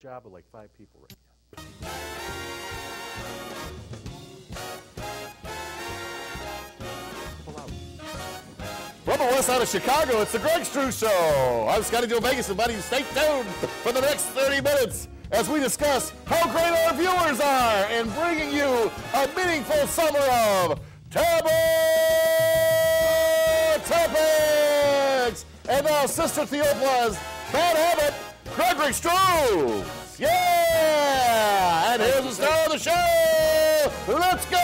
Job of like 5 people right now. From the west side of Chicago, it's the Greg Struss Show. I'm Scotty Joe Vegas, and buddy, stay tuned for the next 30 minutes as we discuss how great our viewers are and bringing you a meaningful summer of taboo topics. And now, Sister Theopla's bad habit, Gregory Struss. Yeah! And here's the star of the show. Let's go!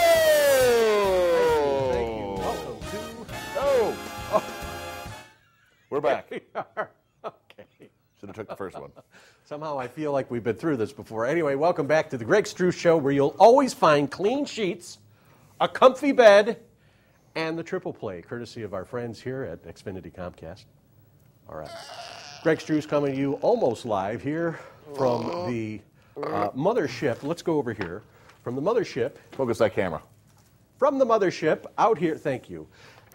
Thank you. Welcome to... Oh. We're back. We are. Okay. Should have took the first one. Somehow I feel like we've been through this before. Anyway, welcome back to the Greg Struss Show, where you'll always find clean sheets, a comfy bed, and the triple play, courtesy of our friends here at Xfinity Comcast. All right. Greg Struss coming to you almost live here from the mothership. Let's go over here. From the mothership. Focus that camera. From the mothership, out here, thank you,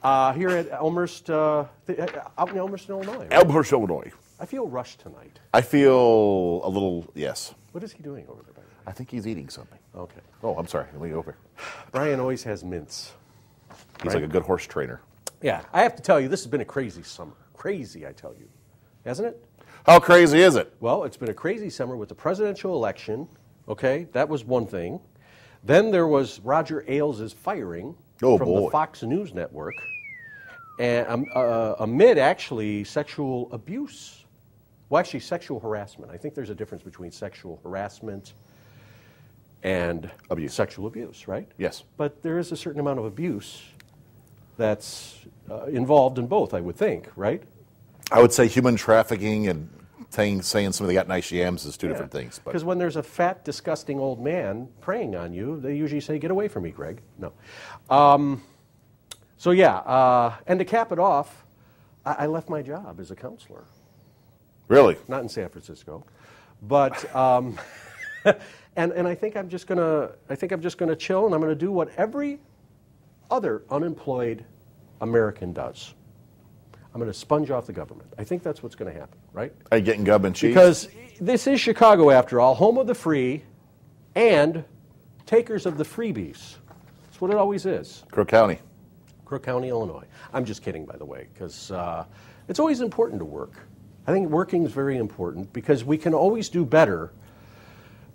here at Elmhurst, out in Elmhurst, Illinois. Right? Elmhurst, Illinois. I feel rushed tonight. I feel a little, yes. What is he doing over there, by the way? I think he's eating something. Okay. Oh, I'm sorry. Let me go over. Brian always has mints. He's like a good horse trainer. Yeah, I have to tell you, this has been a crazy summer. Crazy, I tell you. Hasn't it? How crazy is it? Well, it's been a crazy summer with the presidential election, okay? That was one thing. Then there was Roger Ailes' firing from the Fox News network, and amid actually sexual abuse. Well, actually sexual harassment. I think there's a difference between sexual harassment and sexual abuse, right? Yes. But there is a certain amount of abuse that's involved in both, I would think, right? I would say human trafficking and saying somebody got nice yams is two different things. Because when there's a fat, disgusting old man preying on you, they usually say, "Get away from me, Greg." No. So yeah, and to cap it off, I left my job as a counselor. Really? Not in San Francisco, but and I think I'm just gonna chill, and I'm gonna do what every other unemployed American does. I'm going to sponge off the government. I think that's what's going to happen, right? Are you getting gum and cheese? Because this is Chicago, after all, home of the free and takers of the freebies. That's what it always is. Crook County. Crook County, Illinois. I'm just kidding, by the way, because it's always important to work. I think working is very important because we can always do better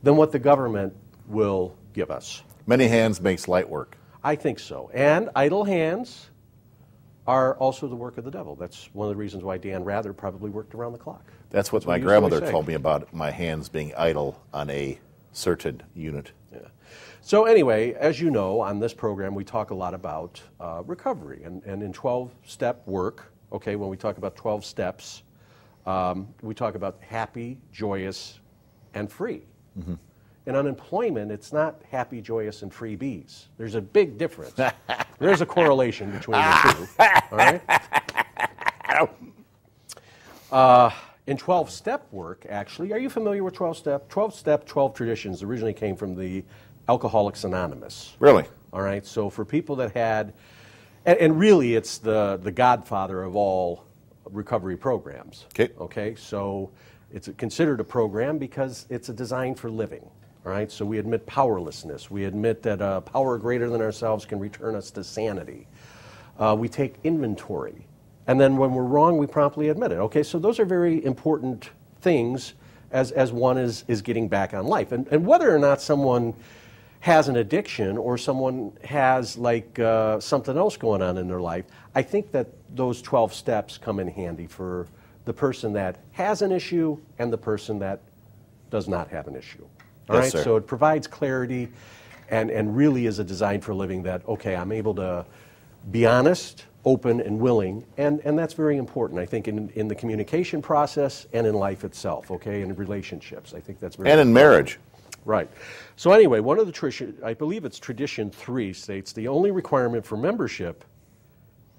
than what the government will give us. Many hands makes light work. I think so. And idle hands are also the work of the devil. That's one of the reasons why Dan Rather probably worked around the clock. That's what my grandmother told me about my hands being idle on a certain unit. Yeah. So anyway, as you know, on this program we talk a lot about recovery. And in 12-step work, okay, when we talk about 12 steps, we talk about happy, joyous, and free. Mm-hmm. In unemployment, it's not happy, joyous, and free bees. There's a big difference. There's a correlation between the two. All right? In 12-step work, actually, are you familiar with 12-step? 12-step, 12 traditions originally came from the Alcoholics Anonymous. Really? All right, so for people that had, and really it's the godfather of all recovery programs. Okay, so it's considered a program because it's a design for living. All right, so we admit powerlessness. We admit that a power greater than ourselves can return us to sanity. We take inventory. And then when we're wrong, we promptly admit it. Okay, so those are very important things as one is getting back on life. And whether or not someone has an addiction or someone has like something else going on in their life, I think that those 12 steps come in handy for the person that has an issue and the person that does not have an issue. All right, so it provides clarity and really is a design for living that, okay, I'm able to be honest, open, and willing, and that's very important, I think, in the communication process and in life itself, okay, in relationships. I think that's very important. And in marriage. Right. So anyway, one of the, I believe it's Tradition 3 states, the only requirement for membership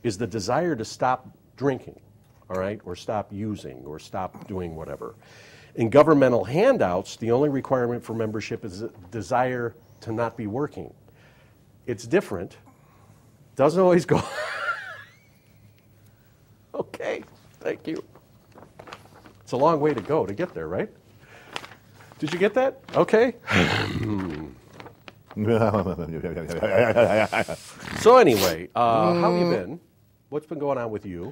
is the desire to stop drinking, all right, or stop using, or stop doing whatever. In governmental handouts, the only requirement for membership is a desire to not be working. It's different. Doesn't always go. Okay, thank you. It's a long way to go to get there, right? Did you get that? Okay. So anyway, how have you been? What's been going on with you?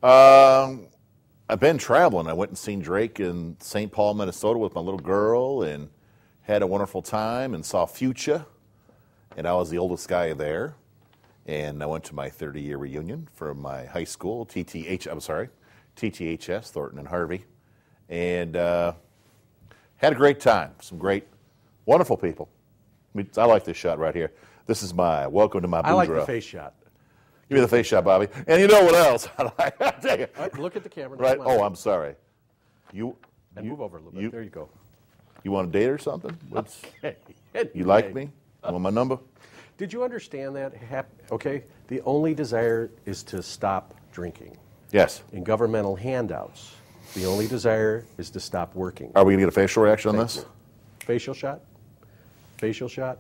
I've been traveling. I went and seen Drake in St. Paul, Minnesota with my little girl and had a wonderful time and saw Future. And I was the oldest guy there. And I went to my 30-year reunion from my high school, TTHS, Thornton and Harvey. And had a great time. Some great, wonderful people. I like this shot right here. This is my welcome to my boudreaux. I like the face shot. Give me the face shot, Bobby. And you know what else I like? Take it. Right, look at the camera. Right. Oh, I'm sorry. And move over a little bit. There you go. You want a date or something? Okay. You like me? You want my number? Did you understand that? Okay. The only desire is to stop drinking. Yes. In governmental handouts, the only desire is to stop working. Are we going to get a facial reaction on this? You. Facial shot? Facial shot?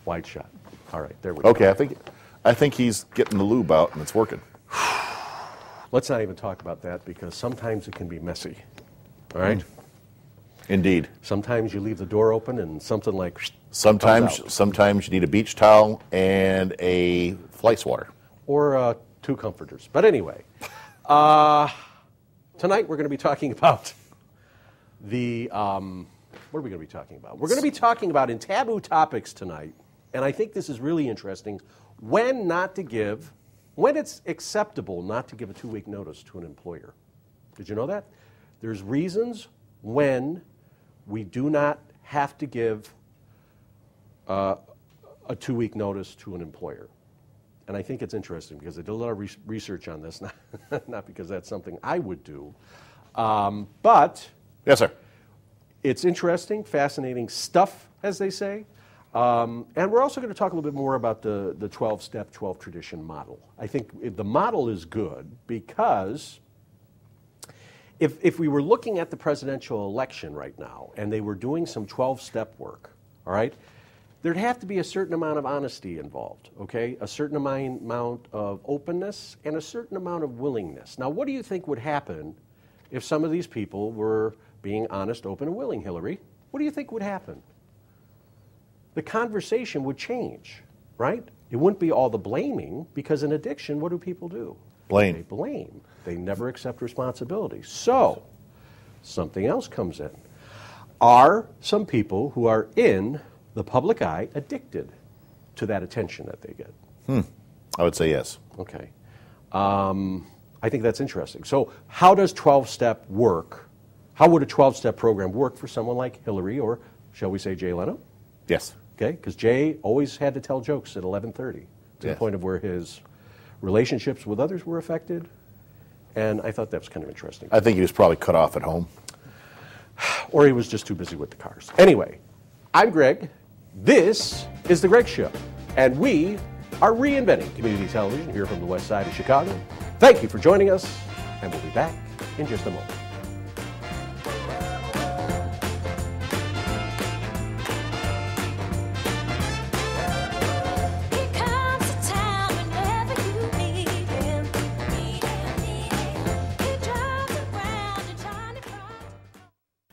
Wide shot. All right, there we go. Okay, I think he's getting the lube out and it's working. Let's not even talk about that because sometimes it can be messy. All right? Indeed. Sometimes you leave the door open and something like sometimes you need a beach towel and a fly swatter. Or 2 comforters. But anyway, tonight we're going to be talking about the... what are we going to be talking about? We're going to be talking about in taboo topics tonight, and I think this is really interesting, when it's acceptable not to give a 2-week notice to an employer. Did you know that? There's reasons when we do not have to give a 2-week notice to an employer. And I think it's interesting because I did a lot of research on this, not because that's something I would do, but... Yes, sir. It's interesting, fascinating stuff, as they say. And we're also going to talk a little bit more about the 12-step, 12-tradition model. I think the model is good because if we were looking at the presidential election right now and they were doing some 12-step work, all right, there'd have to be a certain amount of honesty involved, okay? A certain amount of openness and a certain amount of willingness. Now, what do you think would happen if some of these people were being honest, open, and willing, Hillary? What do you think would happen? The conversation would change, right? It wouldn't be all the blaming, because in addiction, what do people do? Blame. They blame. They never accept responsibility. So, something else comes in. Are some people who are in the public eye addicted to that attention that they get? I would say yes. Okay. I think that's interesting. So, how does 12-step work? How would a 12-step program work for someone like Hillary or, shall we say, Jay Leno? Yes. Okay, because Jay always had to tell jokes at 11:30 to the point of where his relationships with others were affected, and I thought that was kind of interesting. I think he was probably cut off at home. Or he was just too busy with the cars. Anyway, I'm Greg. This is The Greg Show, and we are reinventing community television here from the west side of Chicago. Thank you for joining us, and we'll be back in just a moment.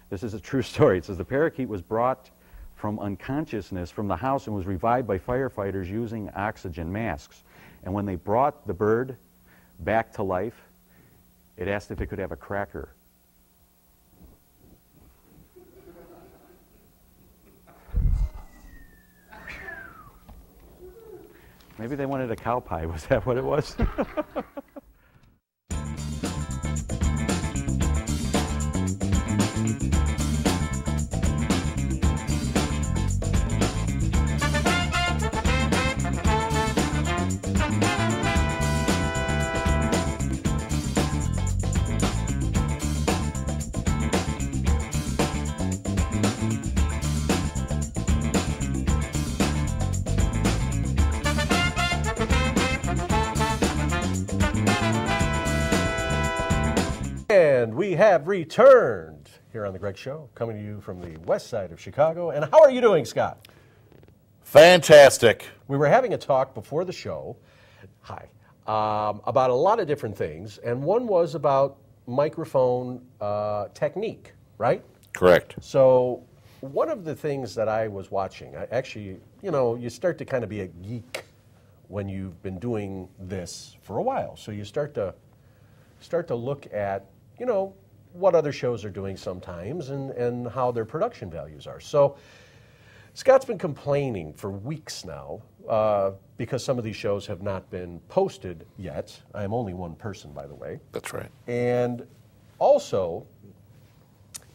This is a true story. It says the parakeet was brought from unconsciousness from the house and was revived by firefighters using oxygen masks. And when they brought the bird back to life, it asked if it could have a cracker. Maybe they wanted a cow pie. Was that what it was? And we have returned here on The Greg Show, coming to you from the west side of Chicago. And how are you doing, Scott? Fantastic. We were having a talk before the show, about a lot of different things, and one was about microphone technique, right? Correct. So one of the things that I was watching, I actually, you start to kind of be a geek when you've been doing this for a while. So you start to look at, what other shows are doing sometimes and how their production values are. So Scott's been complaining for weeks now because some of these shows have not been posted yet. I am only one person, by the way. That's right. And also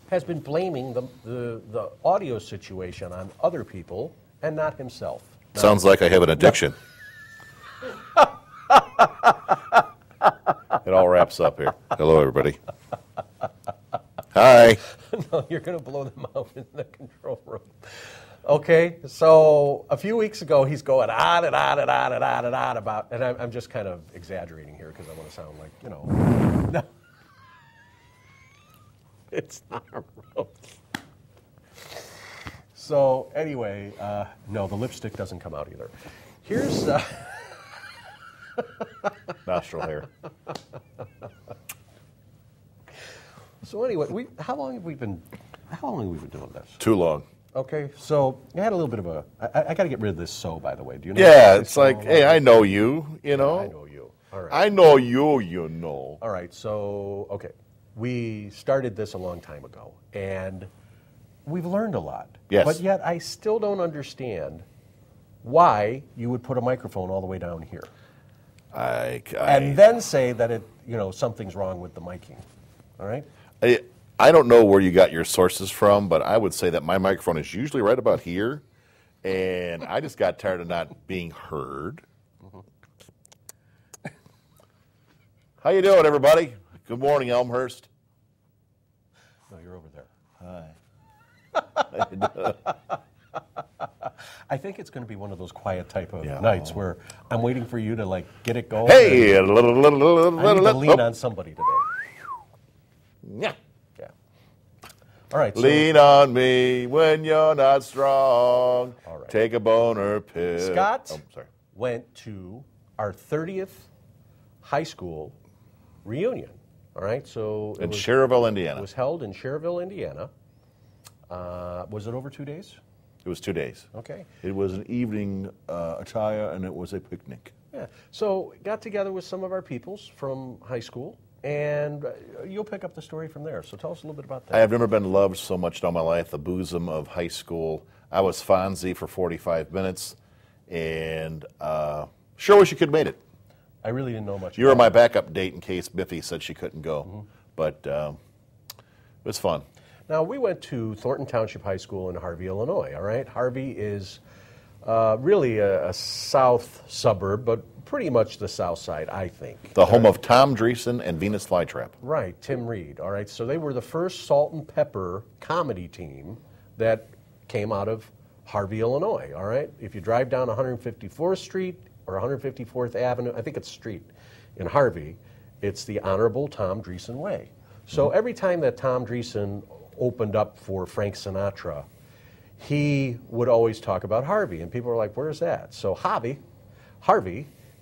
has been blaming the audio situation on other people and not himself. Sounds like I have an addiction. It all wraps up here. Hello, everybody. Hi. No, you're going to blow them out in the control room. Okay, so a few weeks ago, he's going on and on and on and on and on about, and I'm just kind of exaggerating here because I want to sound like, no. It's not a roast. So anyway, no, the lipstick doesn't come out either. Here's Nostril hair. So anyway, how long have we been doing this? Too long. Okay, so I had a little bit of a. I got to get rid of this "so." By the way, do you know? Yeah, it's like, hey, I know you. I know you. All right. I know you. You know. All right. So okay, we started this a long time ago, and we've learned a lot. Yes. But yet, I still don't understand why you would put a microphone all the way down here, and then say that something's wrong with the miking. All right. I don't know where you got your sources from, but I would say that my microphone is usually right about here, and I just got tired of not being heard. Mm-hmm. How you doing, everybody? Good morning, Elmhurst. No, you're over there. Hi. I think it's going to be one of those quiet type of nights where I'm waiting for you to get it going. Hey, I need to lean on somebody today. Yeah. All right. Lean on me when you're not strong. All right. Take a boner pill. Scott went to our 30th high school reunion. All right. So in Cherville, Indiana. It was held in Cherville, Indiana. Was it over 2 days? It was 2 days. Okay. It was an evening attire, and it was a picnic. Yeah. So got together with some of our peoples from high school. And you'll pick up the story from there. So tell us a little bit about that. I have never been loved so much in all my life, the bosom of high school. I was Fonzie for 45 minutes, and sure wish you could have made it. I really didn't know much. You were my backup date in case Biffy said she couldn't go. But it was fun. Now, we went to Thornton Township High School in Harvey, Illinois, all right? Harvey is really a south suburb, but pretty much the south side, I think. The home of Tom Dreesen and Venus Flytrap. Right, Tim Reed, all right? So they were the first salt and pepper comedy team that came out of Harvey, Illinois, all right? If you drive down 154th Street or 154th Avenue, I think it's street, in Harvey, it's the Honorable Tom Dreesen Way. So every time that Tom Dreesen opened up for Frank Sinatra, he would always talk about Harvey, and people were like, where's that? So Harvey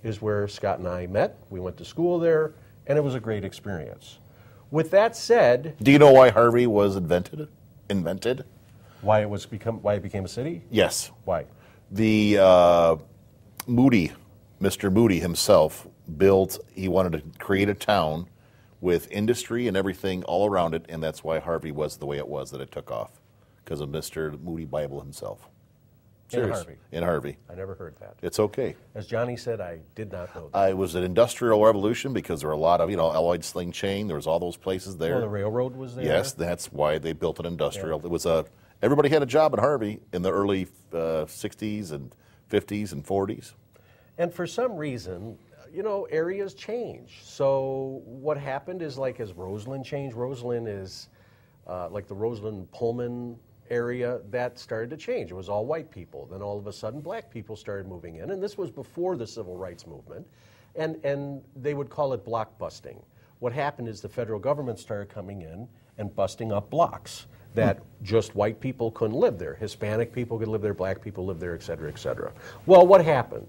is where Scott and I met. We went to school there, and it was a great experience. With that said... Do you know why Harvey was invented? Why it became a city? Yes. Why? The Mr. Moody himself he wanted to create a town with industry and everything all around it, and that's why Harvey was the way it was, that it took off, because of Mr. Moody Bible himself. Serious. In Harvey. I never heard that. It's okay. As Johnny said, I did not know that. It was an industrial revolution because there were a lot of, Alloyd Sling Chain. There was all those places there. Oh, the railroad was there? Yes, that's why they built an industrial. Yeah. It was everybody had a job in Harvey in the early 60s and 50s and 40s. And for some reason, areas change. So what happened is as Roseland changed, Roseland is like the Roseland-Pullman area, that started to change. It was all white people. Then all of a sudden, black people started moving in, and this was before the civil rights movement, and they would call it block busting. What happened is the federal government started coming in and busting up blocks that just white people couldn't live there. Hispanic people could live there, black people lived there, et cetera, et cetera. Well, what happened?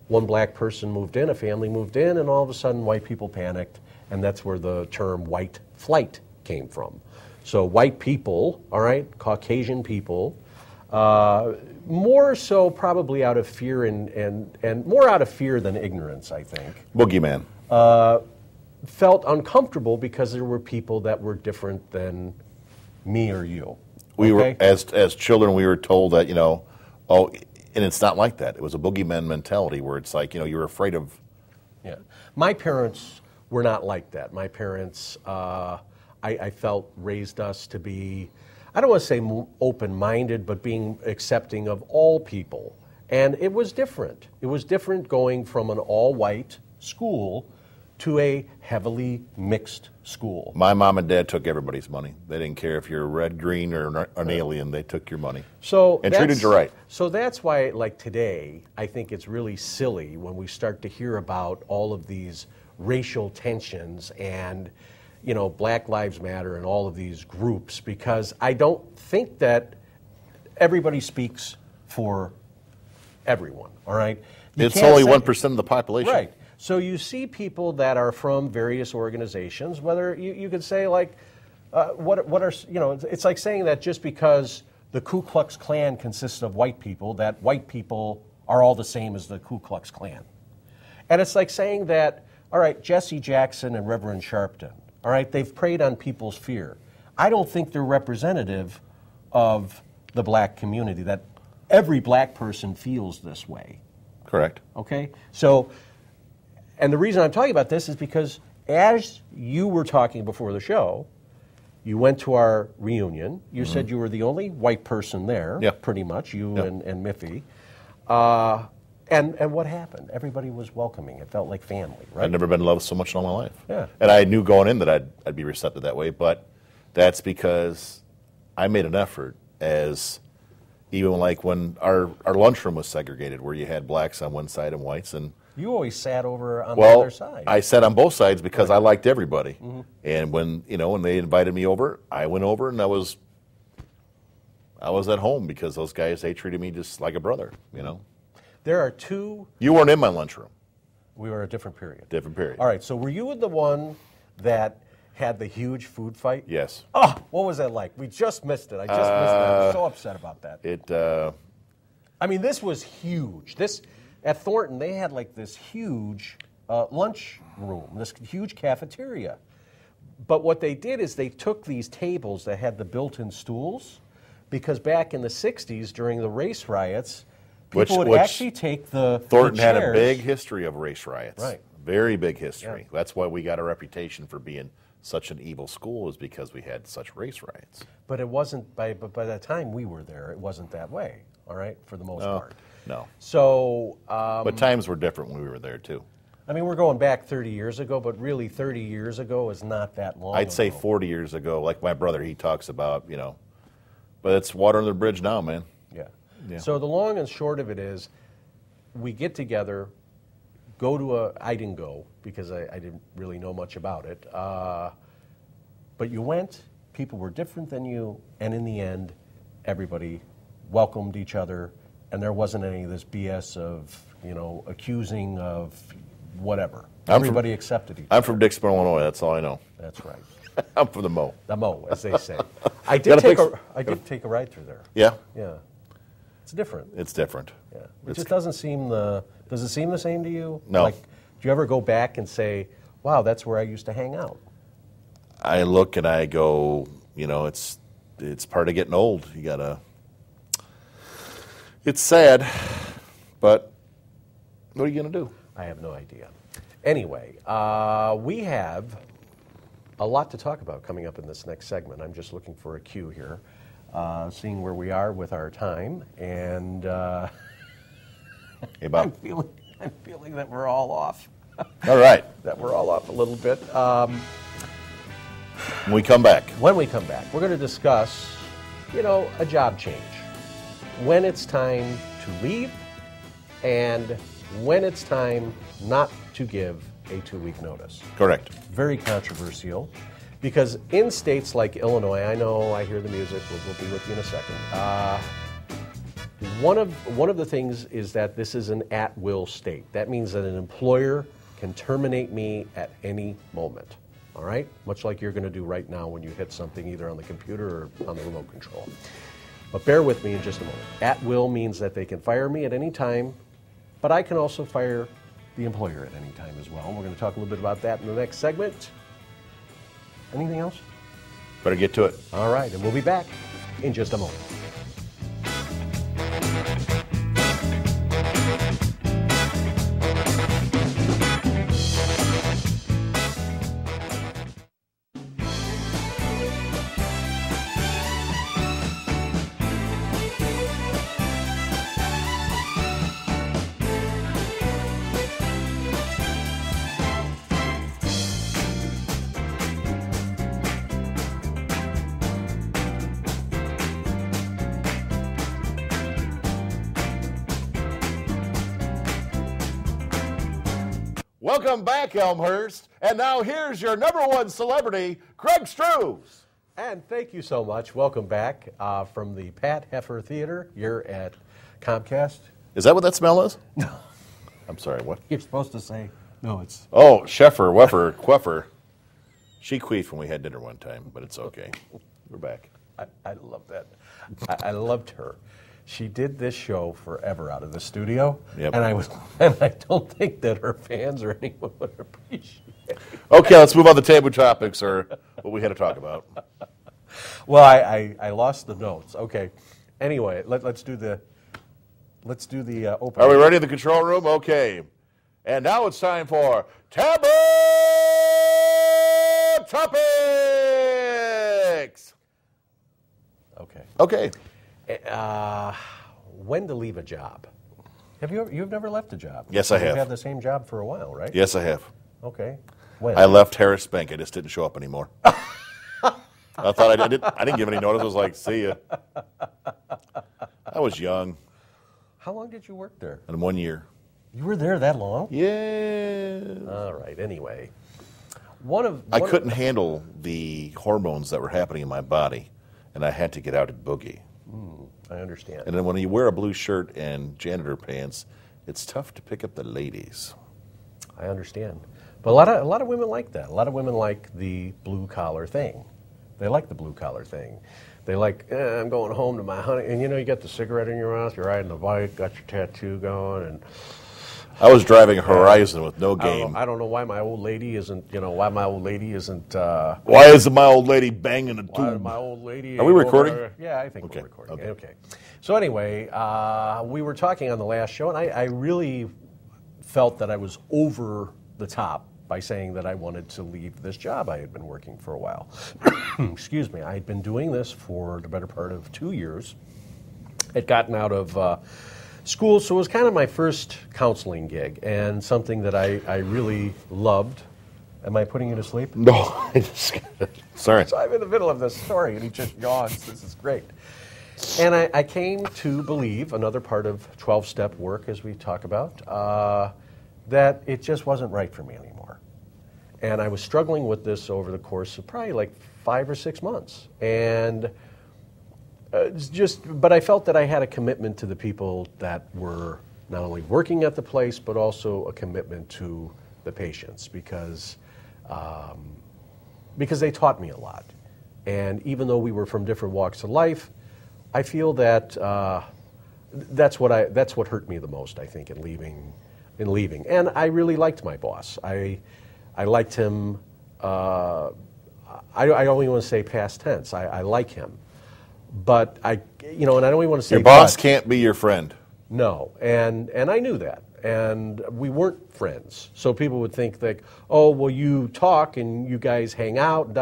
One black person moved in, a family moved in, and all of a sudden white people panicked, and that's where the term white flight came from. So white people, all right, Caucasian people, more so probably out of fear and more out of fear than ignorance, I think. Boogeyman. Felt uncomfortable because there were people that were different than me or you. We were, as children, we were told that, and it's not like that. It was a boogeyman mentality where it's like, you're afraid of. Yeah. My parents were not like that. My parents, I felt, raised us to be, I don't want to say open-minded, but being accepting of all people. And it was different. It was different going from an all-white school to a heavily mixed school. My mom and dad took everybody's money. They didn't care if you're red, green, or an alien. They took your money. And treated you right. So that's why, like today, I think it's really silly when we start to hear about all of these racial tensions and, Black Lives Matter and all of these groups, because I don't think that everybody speaks for everyone, all right? It's only 1% of the population. Right. So you see people that are from various organizations, whether you could say like, what are, it's like saying that just because the Ku Klux Klan consists of white people, that white people are all the same as the Ku Klux Klan. And it's like saying that, all right, Jesse Jackson and Reverend Sharpton, all right, they've preyed on people's fear. I don't think they're representative of the black community, that every black person feels this way. Correct. Okay? So, and the reason I'm talking about this is because as you were talking before the show, you went to our reunion. You said you were the only white person there, pretty much, you and Miffy. And what happened? Everybody was welcoming. It felt like family, right? I'd never been loved so much in all my life. Yeah. And I knew going in that I'd be receptive that way, but that's because I made an effort, as even like when our lunchroom was segregated, where you had blacks on one side and whites, and you always sat over on the other side. I sat on both sides because I liked everybody. And when they invited me over, I went over, and I was at home because those guys, they treated me just like a brother, There are two. You weren't in my lunchroom. We were a different period. Different period. All right, so were you the one that had the huge food fight? Yes. Oh, what was that like? We just missed it. I just missed it. I was so upset about that. I mean, this was huge. At Thornton, they had like this huge lunch room, this huge cafeteria. But what they did is they took these tables that had the built-in stools, because back in the 60s, during the race riots, people would actually take the Thornton chairs. had a big history of race riots. Right. Very big history. Yeah. That's why we got a reputation for being such an evil school, is because we had such race riots. But it wasn't, by the time we were there, it wasn't that way, all right, for the most part. No. So, but times were different when we were there, too. I mean, we're going back 30 years ago, but really 30 years ago is not that long I'd say 40 years ago, like my brother, he talks about, but it's water under the bridge now, man. Yeah. So the long and short of it is, we get together, I didn't go because I didn't really know much about it, but you went, people were different than you, and in the end, everybody welcomed each other, and there wasn't any of this BS of, accusing of whatever. Everybody accepted each other. I'm from Dixon, Illinois, that's all I know. That's right. I'm from the Mo. The Mo, as they say. I did take a ride through there. Yeah? Yeah. It's different. It's different. Yeah. It just doesn't seem does it seem the same to you? No. Like, do you ever go back and say, wow, that's where I used to hang out? I look and I go, it's part of getting old. You gotta, it's sad, but what are you gonna do? I have no idea. Anyway, we have a lot to talk about coming up in this next segment. I'm just looking for a cue here, seeing where we are with our time, and hey, Bob. I'm feeling that we're all off. All right. That we're all off a little bit. When we come back, we're going to discuss, a job change. When it's time to leave, and when it's time not to give a 2-week notice. Correct. Very controversial, because in states like Illinois, I hear the music, we'll be with you in a second. One of the things is that this is an at-will state. That means that an employer can terminate me at any moment. all right? Much like you're going to do right now when you hit something either on the computer or on the remote control. But bear with me in just a moment. At will means that they can fire me at any time, but I can also fire the employer at any time as well. And we're going to talk a little bit about that in the next segment. Anything else? Better get to it. All right, and we'll be back in just a moment. Welcome back, Elmhurst. And now here's your number one celebrity, Greg Struss. And thank you so much. Welcome back from the Pat Heffer Theater here at Comcast. Is that what that smell is? No. I'm sorry, what? You're supposed to say, no, it's... Oh, Sheffer, Weffer, Queffer. She queefed when we had dinner one time, but it's okay. We're back. I love that. I loved her. She did this show forever out of the studio, yep. and I don't think that her fans or anyone would appreciate it. Okay, let's move on to taboo topics or what we had to talk about. Well, I lost the notes. Okay. Anyway, let's do the opening. Are we ready in the control room? Okay. And now it's time for taboo topics. Okay. Okay. When to leave a job? You've never left a job? Yes, I have. You've had the same job for a while, right? Yes, I have. Okay. When? I left Harris Bank. I just didn't show up anymore. I thought I didn't give any notice. I was like, see ya. I was young. How long did you work there? In 1 year. You were there that long? Yeah. All right. Anyway, I couldn't handle the hormones that were happening in my body, and I had to get out and boogie. I understand. And then when you wear a blue shirt and janitor pants, it's tough to pick up the ladies. I understand. But a lot of women like that. A lot of women like the blue-collar thing. They like the blue-collar thing. They like, I'm going home to my honey. And, you got the cigarette in your mouth, you're riding the bike, got your tattoo going. And I was driving a Horizon with no game. I don't know why my old lady isn't, why my old lady isn't... why isn't my old lady banging a tube? Why my old lady... Are we recording? Yeah, I think we're recording. Okay. So anyway, we were talking on the last show, and I really felt that I was over the top by saying that I wanted to leave this job I had been working for a while. Excuse me. I had been doing this for the better part of 2 years. I'd gotten out of school, so it was kind of my first counseling gig and something that I really loved. Am I putting you to sleep? No. Sorry. So I'm in the middle of this story, and he just yawns. This is great. And I came to believe, another part of 12-step work, as we talk about, that it just wasn't right for me anymore. And I was struggling with this over the course of probably like 5 or 6 months. And but I felt that I had a commitment to the people that were not only working at the place, but also a commitment to the patients because they taught me a lot. And even though we were from different walks of life, I feel that that's what hurt me the most, I think, in leaving. And I really liked my boss. I liked him. I only want to say past tense. I like him, but and I don't even want to say your boss can't be your friend. No, and I knew that, and we weren't friends. So people would think that, oh, well, you talk and you guys hang out.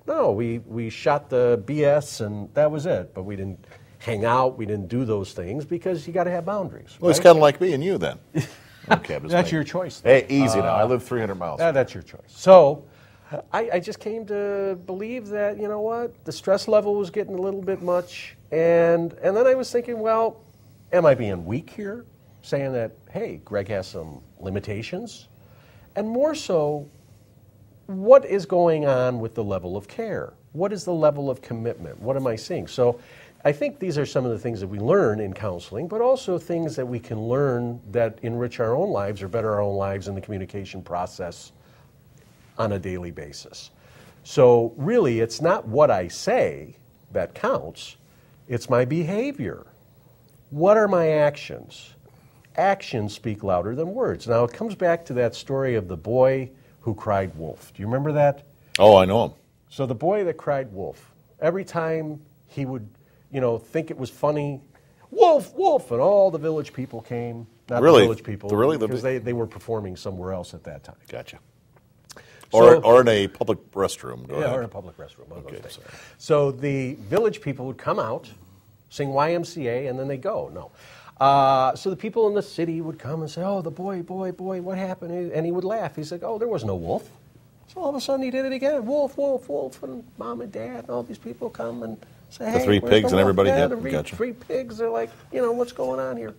No, we shot the BS and that was it. But we didn't hang out. We didn't do those things because you got to have boundaries. Well, it's kind of like me and you then. Okay, that's your choice. Hey, easy now. I live 300 miles. That's your choice. So I just came to believe that, you know what, the stress level was getting a little bit much. And then I was thinking, well, am I being weak here? Saying that, hey, Greg has some limitations. And more so, what is going on with the level of care? What is the level of commitment? What am I seeing? So I think these are some of the things that we learn in counseling, but also things that we can learn that enrich our own lives or better our own lives in the communication process on a daily basis. So really, it's not what I say that counts, it's my behavior. What are my actions? Actions speak louder than words. Now, it comes back to that story of the boy who cried wolf. Do you remember that? Oh, I know him. So the boy that cried wolf, every time he would, think it was funny, wolf, wolf, and all the village people came. Not Really? the village people. Really? Because they were performing somewhere else at that time. Gotcha. So- Or in a public restroom. Go ahead. Or in a public restroom. One of those Okay, things. sorry. So the village people would come out, sing YMCA, and then they go. No. So the people in the city would come and say, oh, the boy, what happened? And he would laugh. He's like, oh, there was no wolf. So all of a sudden he did it again. Wolf, wolf, wolf. And mom and dad and all these people come and say, hey, three where's pigs the and wolf? everybody? Yeah, Yep, the gotcha. three pigs. They're like, what's going on here?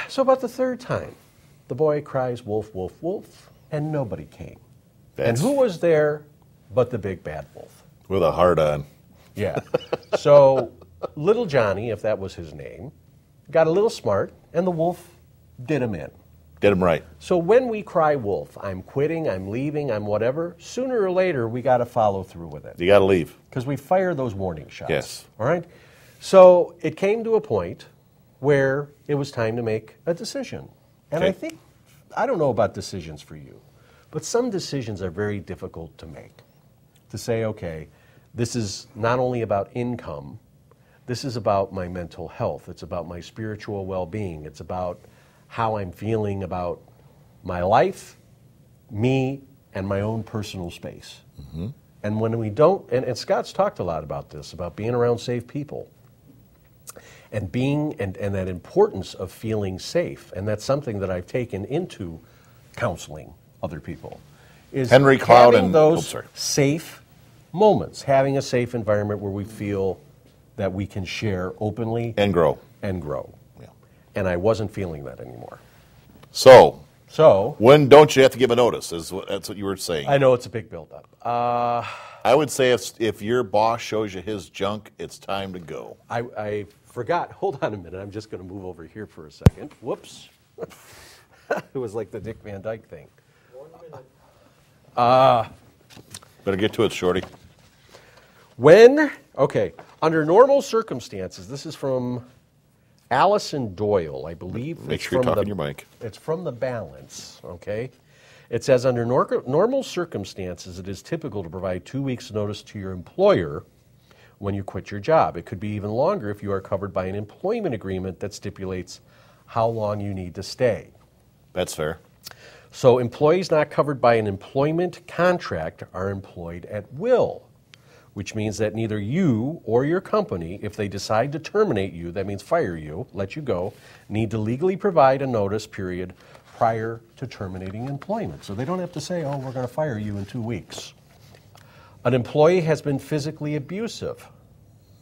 So about the third time, the boy cries, wolf, wolf, wolf, and nobody came. And who was there but the big bad wolf? With a heart on. Yeah. So little Johnny, if that was his name, got a little smart, and the wolf did him in. Did him right. So when we cry wolf, I'm quitting, I'm leaving, I'm whatever, sooner or later we got to follow through with it. You got to leave. Because we fire those warning shots. Yes. All right? So it came to a point where it was time to make a decision. And Okay. I don't know about decisions for you, but some decisions are very difficult to make. To say, okay, this is not only about income, this is about my mental health, it's about my spiritual well-being, it's about how I'm feeling about my life, me, and my own personal space. Mm-hmm. And when we don't, and Scott's talked a lot about this, about being around safe people, and being, and that importance of feeling safe, and that's something that I've taken into counseling other people, is Henry Cloud having and those safe moments, having a safe environment where we feel that we can share openly And grow. and grow. Yeah. And I wasn't feeling that anymore. So, when don't you have to give a notice? That's what you were saying. I know it's a big buildup. I would say if your boss shows you his junk, it's time to go. I forgot. Hold on a minute. I'm just going to move over here for a second. Whoops. It was like the Dick Van Dyke thing. 1 minute. Better get to it, Shorty. Under normal circumstances, this is from Allison Doyle, I believe. Make sure you're talking your mic. It's from The Balance, okay? It says, under normal circumstances, it is typical to provide 2 weeks' notice to your employer when you quit your job. It could be even longer if you are covered by an employment agreement that stipulates how long you need to stay. That's fair. So employees not covered by an employment contract are employed at will, which means that neither you or your company, if they decide to terminate you, that means fire you, let you go, need to legally provide a notice period prior to terminating employment. So they don't have to say, oh, we're going to fire you in 2 weeks. An employee has been physically abusive.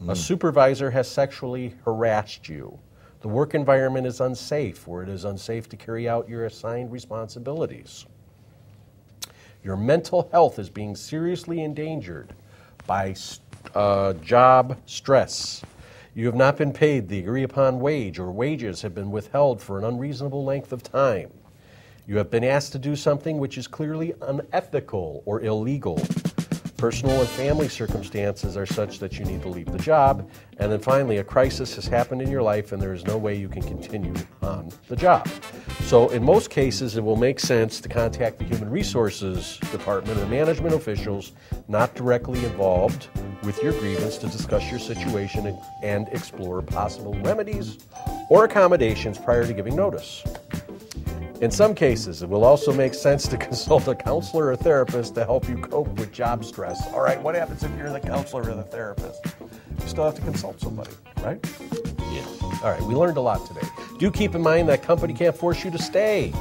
A supervisor has sexually harassed you. The work environment is unsafe, or it is unsafe to carry out your assigned responsibilities. Your mental health is being seriously endangered by job stress. You have not been paid the agreed-upon wage, or wages have been withheld for an unreasonable length of time. You have been asked to do something which is clearly unethical or illegal. Personal and family circumstances are such that you need to leave the job. And then finally, a crisis has happened in your life and there is no way you can continue on the job. So in most cases, it will make sense to contact the Human Resources Department or management officials not directly involved with your grievance to discuss your situation and explore possible remedies or accommodations prior to giving notice. In some cases, it will also make sense to consult a counselor or therapist to help you cope with job stress. All right, what happens if you're the counselor or the therapist? You still have to consult somebody, right? Yeah. All right, we learned a lot today. Do keep in mind that company can't force you to stay.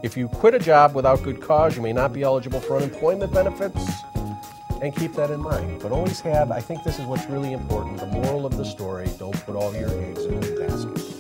If you quit a job without good cause, you may not be eligible for unemployment benefits, and keep that in mind. But always have, I think this is what's really important, the moral of the story, don't put all your eggs in one basket.